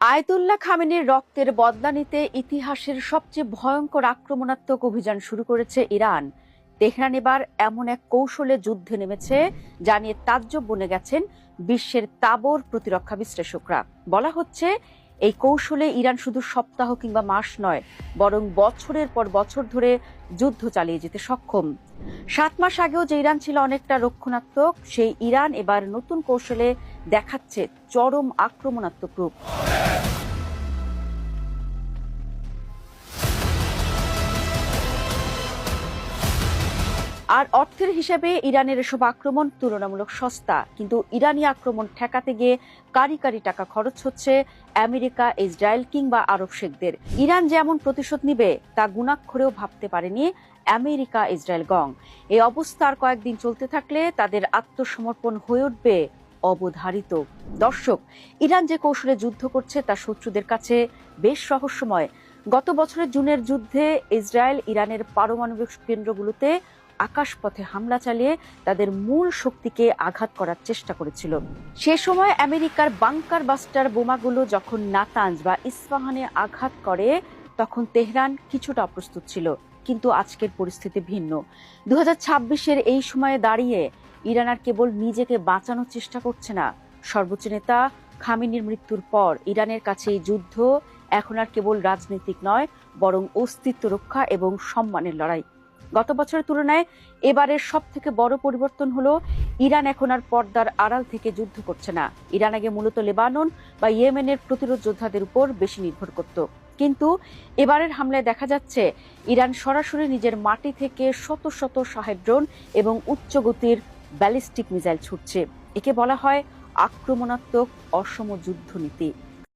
Ayatollah খামেনির রক্তের বদলা নিতে ইতিহাসের সবচেয়ে ভয়ঙ্কর আক্রমণাত্মক অভিযান শুরু করেছে ইরান। তেহরান এবার এমন এক কৌশলে যুদ্ধে নেমেছে যা নিয়ে তাজ্জব বনে গেছেন বিশ্বের তাবর প্রতিরক্ষা বিশ্লেষকরা। বলা হচ্ছে এই কৌশলে ইরান শুধু সপ্তাহ কিংবা মাস নয়, বরং বছরের পর বছর ধরে যুদ্ধ চালিয়ে যেতে সক্ষম। 7 মাস আগেও যে ইরান ছিল অনেকটা রক্ষণাত্মক, সেই ইরান এবার নতুন কৌশলে দেখাচ্ছে চরম আক্রমণাত্মক রূপ। আর অর্থের হিসেবে ইরানের এসব আক্রমণ তুলনামূলক সস্তা, কিন্তু ইরানি আক্রমণ ঠেকাতে গিয়ে কারি কারি টাকা খরচ হচ্ছে আমেরিকা, ইসরায়েল কিংবা আরব শেখদের। ইরান যেমন প্রতিশোধ নিবে তা গুণাক্ষরেও ভাবতে পারেনি আমেরিকা, ইসরায়েল গং। এই অবস্থা আর কয়েকদিন চলতে থাকলে তাদের আত্মসমর্পণ হয়ে উঠবে অবধারিত। দর্শক, ইরান যে কৌশলে যুদ্ধ করছে তা শত্রুদের কাছে বেশ রহস্যময়। গত বছরের জুনের যুদ্ধে ইসরায়েল ইরানের পারমাণবিক কেন্দ্রগুলোতে আকাশপথে হামলা চালিয়ে তাদের মূল শক্তিকে আঘাত করার চেষ্টা করেছিল। সে সময় আমেরিকার বাংকার বাস্টার বোমাগুলো যখন নাতাঞ্জ বা ইস্পাহানে আঘাত করে, তখন তেহরান কিছুটা অপ্রস্তুত ছিল। কিন্তু আজকের পরিস্থিতি ভিন্ন। 2026-এর এই সময়ে দাঁড়িয়ে ইরান আর কেবল নিজেকে বাঁচানোর চেষ্টা করছে না। সর্বোচ্চ নেতা খামেনির মৃত্যুর পর ইরানের কাছে এই যুদ্ধ এখন আর কেবল রাজনৈতিক নয়, বরং অস্তিত্ব রক্ষা এবং সম্মানের লড়াই। গত বছরের তুলনায় এবারের সব থেকে বড় পরিবর্তন হলো ইরান এখন আর পর্দার আড়াল থেকে যুদ্ধ করছে না। ইরান আগে মূলত লেবানন বা ইয়েমেনের প্রতিরোধ যোদ্ধাদের উপর বেশি নির্ভর করত, কিন্তু এবারের হামলায় দেখা যাচ্ছে ইরান সরাসরি নিজের মাটি থেকে শত শত শাহেদ ড্রোন এবং উচ্চ গতির ব্যালিস্টিক মিসাইল ছুটছে। একে বলা হয় আক্রমণাত্মক অসম যুদ্ধনীতি।